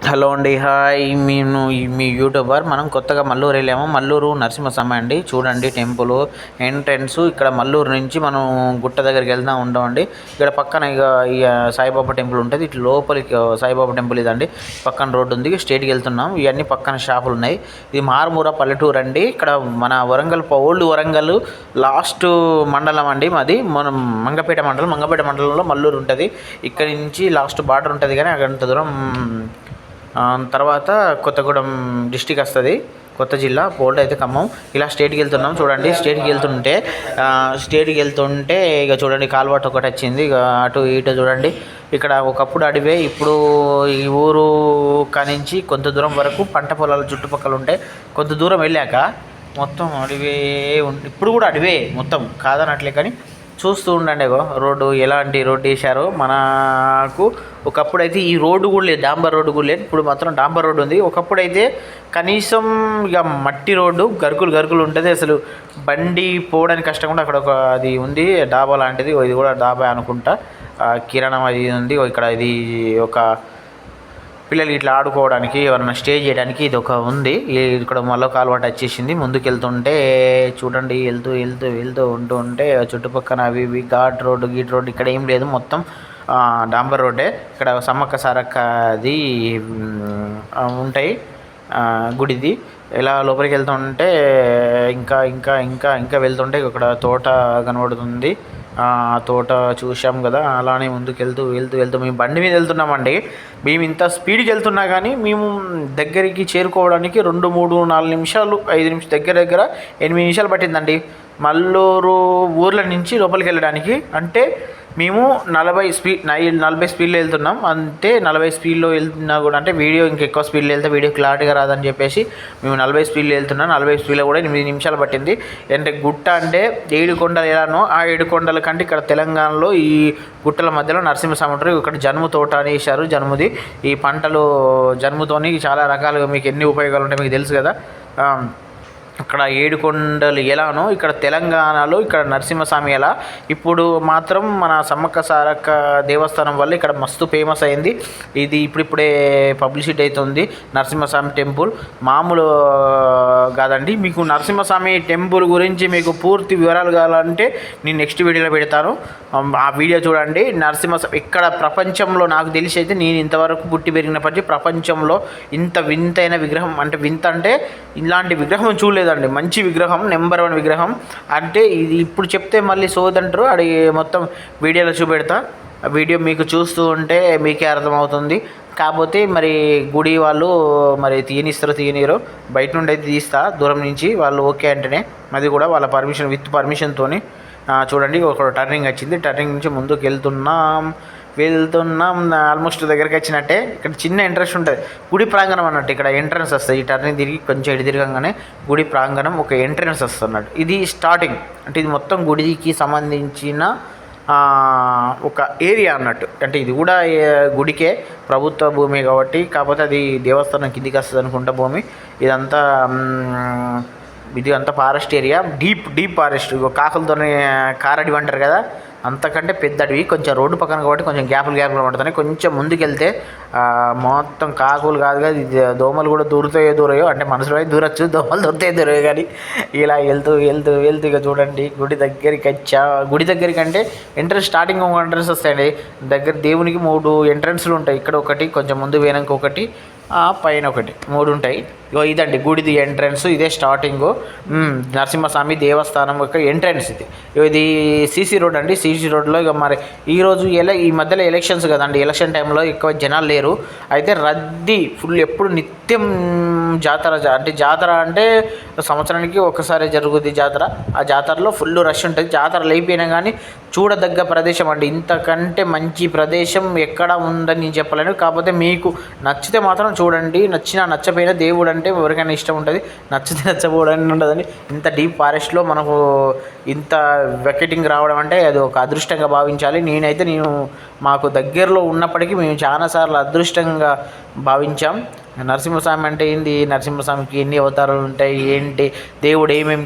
Hello అండి, hi. మేము మీ YouTuber. మనం కొత్తగా మల్లూరు వెళ్ళాము. మల్లూరు నరసింహస్వామి అండి. చూడండి టెంపుల్ ఎంట్రన్స్. ఇక్కడ మల్లూరు నుంచి మనం గుట్ట దగ్గరికి వెళ్తూ ఉంటామండి. ఇక్కడ పక్కన ఈ సాయిబాబా టెంపుల్ ఉంటుంది. ఇటు లోపలికి సాయిబాబా టెంపుల్ ఇదండి. పక్కన రోడ్డు ఉంది, స్ట్రైట్కి వెళ్తున్నాం. ఇవన్నీ పక్కన షాపులు ఉన్నాయి. ఇది మారుమూర పల్లెటూరు అండి. ఇక్కడ మన వరంగల్ ఓల్డ్ వరంగల్ లాస్ట్ మండలం అండి మాది. మనం మంగపేట మండలంలో మల్లూరు ఉంటుంది. ఇక్కడ నుంచి లాస్ట్ బార్డర్ ఉంటుంది, కానీ అక్కడ దూరం తర్వాత కొత్తగూడెం డిస్టిక్ వస్తుంది, కొత్త జిల్లా. పోల్డ్ అయితే ఖమ్మం. ఇలా స్టేట్కి వెళ్తున్నాం. చూడండి స్టేట్కి వెళ్తుంటే ఇక చూడండి కాలువాటు ఒకటి వచ్చింది. ఇక అటు ఇటు చూడండి. ఇక్కడ ఒకప్పుడు అడివే, ఇప్పుడు ఈ ఊరు కానించి కొంత దూరం వరకు పంట పొలాలు చుట్టుపక్కల ఉంటాయి. కొంత దూరం వెళ్ళాక మొత్తం అడివే ఇప్పుడు కూడా అడివే మొత్తం, కాదనట్లే. కానీ చూస్తూ ఉండండి. రోడ్డు ఎలాంటి రోడ్డు వేశారో. మనకు ఒకప్పుడైతే ఈ రోడ్డు కూడా లేదు, డాంబర్ రోడ్డు కూడా లేదు. ఇప్పుడు మాత్రం డాంబర్ రోడ్డు ఉంది. ఒకప్పుడైతే కనీసం ఇక మట్టి రోడ్డు గరుకులు ఉంటుంది. అసలు బండి పోవడానికి కష్టం కూడా. అక్కడ ఒక అది ఉంది డాబా లాంటిది, ఇది కూడా డాబా అనుకుంటా. కిరాణం అది ఉంది ఇక్కడ. ఇది ఒక పిల్లలు ఇట్లా ఆడుకోవడానికి, ఎవరైనా స్టే చేయడానికి ఇది ఒక ఉంది. ఇక్కడ మళ్ళీ కాలువాట వచ్చేసింది. ముందుకు వెళ్తుంటే చూడండి, వెళ్తూ ఉంటే చుట్టుపక్కల అవి ఇవి ఘాట్ రోడ్డు ఇక్కడ ఏం లేదు, మొత్తం డాంబర్ రోడ్డే. ఇక్కడ సమ్మక్క సారక్క అది ఉంటాయి గుడిది. ఇలా లోపలికి వెళ్తుంటే ఇంకా వెళ్తుంటే ఇక్కడ తోట కనబడుతుంది. తోట చూసాం కదా. అలానే ముందుకు వెళ్తూ మేము బండి మీద వెళ్తున్నామండి. మేము ఇంత స్పీడ్కి వెళ్తున్నా కానీ మేము దగ్గరికి చేరుకోవడానికి 2, 3, 4 నిమిషాలు 5 నిమిషాలు దగ్గర 8 నిమిషాలు పట్టిందండి మల్లూరు ఊర్ల నుంచి లోపలికి వెళ్ళడానికి. అంటే మేము 40 స్పీడ్లో వెళ్తున్నాం. అంటే 40 స్పీడ్లో వెళ్తున్నా కూడా, అంటే వీడియో ఇంకెక్కువ స్పీడ్లో వెళ్తే వీడియో క్లారిటీగా రాదని చెప్పేసి మేము 40 స్పీడ్లో వెళ్తున్నాం. 40 స్పీడ్లో కూడా 8 నిమిషాలు పట్టింది. అంటే గుట్ట అంటే 7 కొండలు ఎలానో, ఆ 7 కొండల కంటే ఇక్కడ తెలంగాణలో ఈ గుట్టల మధ్యలో నరసింహస్వామి ఉంటారు. ఇక్కడ జనుము తోట అని వేశారు. జనుముది ఈ పంటలు జనుముతోని చాలా రకాలుగా మీకు ఎన్ని ఉపయోగాలు ఉంటాయి మీకు తెలుసు కదా. అక్కడ 7 కొండలు ఎలానో ఇక్కడ తెలంగాణలో ఇక్కడ నరసింహస్వామి ఎలా. ఇప్పుడు మాత్రం మన సమ్మక్క సారక్క దేవస్థానం వల్ల ఇక్కడ మస్తు ఫేమస్ అయింది. ఇది ఇప్పుడిప్పుడే పబ్లిసిటీ అవుతుంది. నరసింహస్వామి టెంపుల్ మామూలు కాదండి. మీకు నరసింహస్వామి టెంపుల్ గురించి మీకు పూర్తి వివరాలు కావాలంటే నేను నెక్స్ట్ వీడియోలో పెడతాను. ఆ వీడియో చూడండి. నరసింహస్వామి ఇక్కడ ప్రపంచంలో నాకు తెలిసి అయితే నేను ఇంతవరకు పుట్టి పెరిగినప్పటికీ ప్రపంచంలో ఇంత వింతైన విగ్రహం, అంటే వింత అంటే ఇలాంటి విగ్రహం చూడలేదు అండి. మంచి విగ్రహం, నెంబర్ 1 విగ్రహం. అంటే ఇది ఇప్పుడు చెప్తే మళ్ళీ సోదంటారు. అది మొత్తం వీడియోలో చూపెడతా. వీడియో మీకు చూస్తూ ఉంటే మీకే అర్థమవుతుంది. కాకపోతే మరి గుడి వాళ్ళు మరి తీయనిరో బయట నుండి అయితే తీస్తా, దూరం నుంచి వాళ్ళు ఓకే అంటేనే. అది కూడా వాళ్ళ విత్ పర్మిషన్తోని. చూడండి ఒక టర్నింగ్ వచ్చింది. టర్నింగ్ నుంచి ముందుకు వెళ్తున్నాం. ఆల్మోస్ట్ దగ్గరికి వచ్చినట్టే. ఇక్కడ చిన్న ఎంట్రన్స్ ఉంటుంది, గుడి ప్రాంగణం అన్నట్టు. ఇక్కడ ఎంట్రన్స్ వస్తుంది. ఈ టర్నింగ్ తిరిగి కొంచెం ఇటు తిరగంగానే గుడి ప్రాంగణం ఒక ఎంట్రన్స్ వస్తున్నట్టు. ఇది స్టార్టింగ్. అంటే ఇది మొత్తం గుడికి సంబంధించిన ఒక ఏరియా అన్నట్టు. అంటే ఇది కూడా గుడికే, ప్రభుత్వ భూమి కాబట్టి. కాకపోతే అది దేవస్థానం కిందికి వస్తుంది అనుకుంటా భూమి. ఇది అంతా ఫారెస్ట్ ఏరియా, డీప్ ఫారెస్ట్. కాకులతోనే కారడివి అంటారు కదా, అంతకంటే పెద్ద అడవి. కొంచెం రోడ్డు పక్కన కాబట్టి కొంచెం గ్యాపులు పడుతున్నాయి. కొంచెం ముందుకెళ్తే మొత్తం కాకులు కాదు కదా, దోమలు కూడా దూరాయో, అంటే మనసులో దూరచ్చు, దోమలు దూరాయో. కానీ ఇలా వెళ్తూ ఇక చూడండి గుడి దగ్గరికి వచ్చా. గుడి దగ్గరికి అంటే ఎంట్రన్స్ స్టార్టింగ్ ఒక ఎంట్రన్స్ వస్తాయండి. దగ్గర దేవునికి 3 ఎంట్రన్స్లు ఉంటాయి. ఇక్కడ ఒకటి, కొంచెం ముందు పోయినాక ఒకటి, పైన ఒకటి, 3 ఉంటాయి. ఇదండి గుడిది ఎంట్రన్స్. ఇదే స్టార్టింగ్. నరసింహస్వామి దేవస్థానం యొక్క ఎంట్రన్స్ ఇది సీసీ రోడ్ అండి. సీసీ రోడ్లో ఇక మరి ఈరోజు ఈ మధ్యలో ఎలక్షన్స్ కదండి. ఎలక్షన్ టైంలో ఎక్కువ జనాలు లేరు. అయితే రద్దీ ఫుల్. ఎప్పుడు నిత్యం జాతర అంటే సంవత్సరానికి ఒకసారి జరుగుతుంది జాతర. ఆ జాతరలో ఫుల్ రష్ ఉంటుంది. జాతరలు అయిపోయినా కానీ చూడదగ్గ ప్రదేశం అండి. ఇంతకంటే మంచి ప్రదేశం ఎక్కడ ఉందని నేను చెప్పలేను. కాకపోతే మీకు నచ్చితే మాత్రం చూడండి. నచ్చపోయినా దేవుడు అంటే ఎవరికైనా ఇష్టం ఉంటుంది, నచ్చితే నచ్చపోవడానికి ఉండదని. ఇంత డీప్ ఫారెస్ట్లో మనకు ఇంత వెకెటింగ్ రావడం అంటే అది ఒక అదృష్టంగా భావించాలి. నేను మాకు దగ్గరలో ఉన్నప్పటికీ మేము చాలాసార్లు అదృష్టంగా భావించాం. నరసింహస్వామి అంటే ఏంది, నరసింహస్వామికి ఎన్ని అవతారాలు ఉంటాయి, ఏంటి, దేవుడు ఏమేమి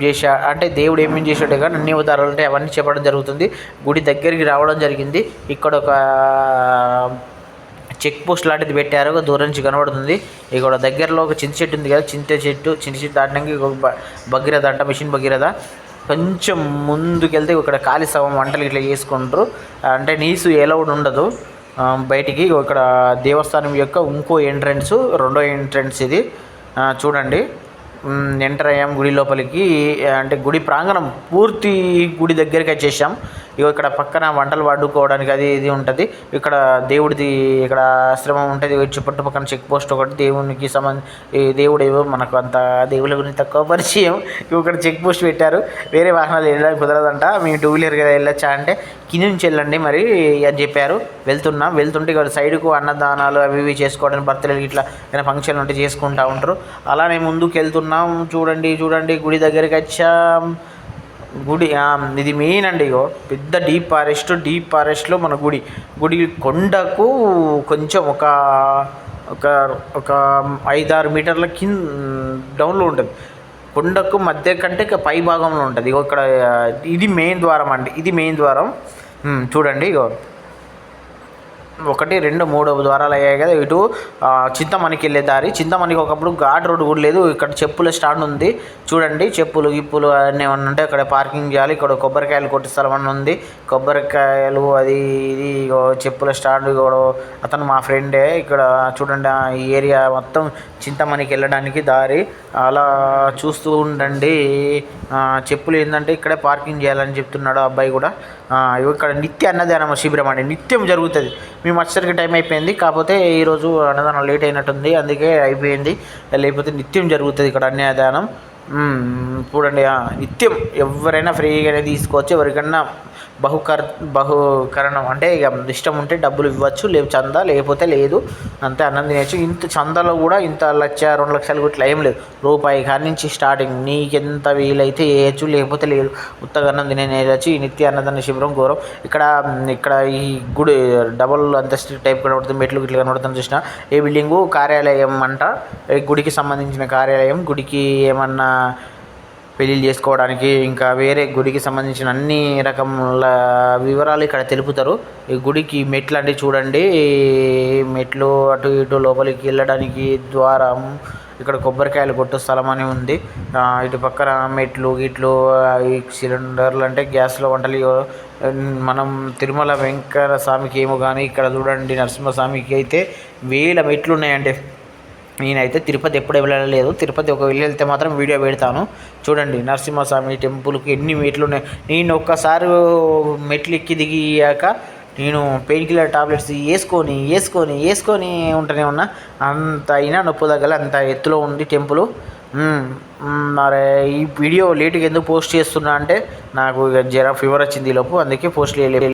చేశాడు కానీ అన్ని అవతారాలు ఉంటాయి. అవన్నీ చెప్పడం జరుగుతుంది. గుడి దగ్గరికి రావడం జరిగింది. ఇక్కడ ఒక చెక్ పోస్ట్ లాంటిది పెట్టారు, దూరం నుంచి కనబడుతుంది. ఇక్కడ దగ్గరలో ఒక చింత చెట్టు ఉంది కదా, చింత చెట్టు దాటడానికి భగీరథ అంట, మిషన్ భగీరథ. కొంచెం ముందుకెళ్తే ఇక్కడ ఖాళీ స్థలం వంటలు ఇట్లా చేసుకుంటారు, అంటే నీసు ఎలౌడ్ ఉండదు బయటికి. ఇక్కడ దేవస్థానం యొక్క ఇంకో ఎంట్రన్స్, రెండో ఎంట్రన్స్ ఇది చూడండి. ఎంటర్ అయ్యాం గుడి లోపలికి, అంటే గుడి ప్రాంగణం పూర్తి గుడి దగ్గరికి వచ్చేసాం. ఇక్కడ పక్కన వంటలు వండుకోవడానికి అది ఇది ఉంటుంది. ఇక్కడ దేవుడిది ఇక్కడ ఆశ్రమం ఉంటుంది, చుట్టుపక్కన చెక్ పోస్ట్ ఒకటి, దేవునికి దేవుడు ఏవో మనకు అంత దేవుళ్ళ గురించి తక్కువ పరిచయం. ఇక్కడ చెక్ పోస్ట్ పెట్టారు, వేరే వాహనాలు వెళ్ళడానికి కుదరదంట. మేము 2 వీలర్గా వెళ్ళొచ్చా అంటే కింద నుంచి వెళ్ళండి మరి అని చెప్పారు. వెళ్తుంటే ఇక్కడ సైడ్కు అన్నదానాలు అవి ఇవి చేసుకోవడానికి, బర్త్డేలు ఇట్లా ఏమైనా ఫంక్షన్లు ఉంటే చేసుకుంటూ ఉంటారు. అలానే ముందుకు వెళ్తున్నాం. చూడండి గుడి దగ్గరికి వచ్చాం. గుడి ఇది మెయిన్ అండి. పెద్ద డీప్ ఫారెస్ట్లో మన గుడి కొండకు కొంచెం ఒక 5-6 మీటర్ల డౌన్లో ఉంటుంది. కొండకు మధ్య కంటే పై భాగంలో ఉంటుంది. ఇక్కడ ఇది మెయిన్ ద్వారం అండి, ఇది మెయిన్ ద్వారం. చూడండి 1, 2, 3 ద్వారాలు అయ్యాయి కదా. ఇటు చింతమణికి వెళ్ళే దారి. చింతమణికి ఒకప్పుడు ఘాట్ రోడ్డు కూడా లేదు. ఇక్కడ చెప్పుల స్టాండ్ ఉంది చూడండి. చెప్పులు గిప్పులు అన్నీ ఏమన్నా ఉంటే అక్కడ పార్కింగ్ చేయాలి. ఇక్కడ కొబ్బరికాయలు కొట్టే స్థలం అన్న ఉంది. కొబ్బరికాయలు అది ఇది చెప్పుల స్టాండ్ కూడా అతను మా ఫ్రెండే. ఇక్కడ చూడండి ఈ ఏరియా మొత్తం చింతమణికి వెళ్ళడానికి దారి. అలా చూస్తూ ఉండండి. చెప్పులు ఏంటంటే ఇక్కడే పార్కింగ్ చేయాలని చెప్తున్నాడు అబ్బాయి కూడా. ఇక్కడ నిత్య అన్నదానం శిబిరం అండి, నిత్యం జరుగుతుంది. మేము వచ్చేసరికి టైం అయిపోయింది, కాకపోతే ఈరోజు అన్నదానం లేట్ అయినట్టుంది, అందుకే అయిపోయింది. లేకపోతే నిత్యం జరుగుతుంది ఇక్కడ అన్నదానం. చూడండి నిత్యం ఎవరైనా ఫ్రీగానే తీసుకోవచ్చు. ఎవరికన్నా బహుకరణం అంటే ఇక ఇష్టం ఉంటే డబ్బులు ఇవ్వచ్చు, చందా లేకపోతే లేదు, అంతే అన్నం తినచ్చు. ఇంత చందాలో కూడా ఇంత 1,00,000 2 లక్షలు ఇట్లా ఏం లేదు. రూపాయి కాడి నుంచి స్టార్టింగ్, నీకెంత వీలైతే వేయచ్చు, లేకపోతే లేదు. ఉత్తగా అన్నం తినేయచ్చు. ఈ నిత్య అన్నదాన శిబిరం ఘోరం. ఇక్కడ ఈ గుడి డబుల్ అంతస్తు టైప్ కనబడుతుంది, మెట్లు ఇట్లా కనబడుతుంది చూసిన. ఈ బిల్డింగు కార్యాలయం అంట, గుడికి సంబంధించిన కార్యాలయం. గుడికి ఏమన్నా పెళ్ళిళ్ళు చేసుకోవడానికి, ఇంకా వేరే గుడికి సంబంధించిన అన్ని రకముల వివరాలు ఇక్కడ తెలుపుతారు. ఈ గుడికి మెట్లు అంటే చూడండి, మెట్లు అటు ఇటు లోపలికి వెళ్ళడానికి ద్వారం. ఇక్కడ కొబ్బరికాయలు కొట్టు స్థలం అని ఉంది. ఇటు పక్కన మెట్లు గిట్లు, ఈ సిలిండర్లు అంటే గ్యాస్లో వంటలు. మనం తిరుమల వెంకట స్వామికి ఏమో కానీ ఇక్కడ చూడండి నరసింహస్వామికి అయితే 1000 మెట్లు ఉన్నాయంటే. నేనైతే తిరుపతి ఎప్పుడు వెళ్ళలేదు. తిరుపతి ఒక వెళ్తే మాత్రం వీడియో పెడతాను. చూడండి నరసింహస్వామి టెంపుల్కి ఎన్ని మెట్లు ఉన్నాయి. నేను ఒక్కసారి మెట్లు ఎక్కి దిగాక నేను పెయిన్ కిల్లర్ టాబ్లెట్స్ వేసుకొని ఉంటూనే ఉన్నా. అంత అయినా నొప్పి తగ్గల, అంత ఎత్తులో ఉంది టెంపుల్. మరి ఈ వీడియో లేట్గా ఎందుకు పోస్ట్ చేస్తున్నా అంటే నాకు ఫీవర్ వచ్చింది ఈ లోపు, అందుకే పోస్ట్ చేయలేదు.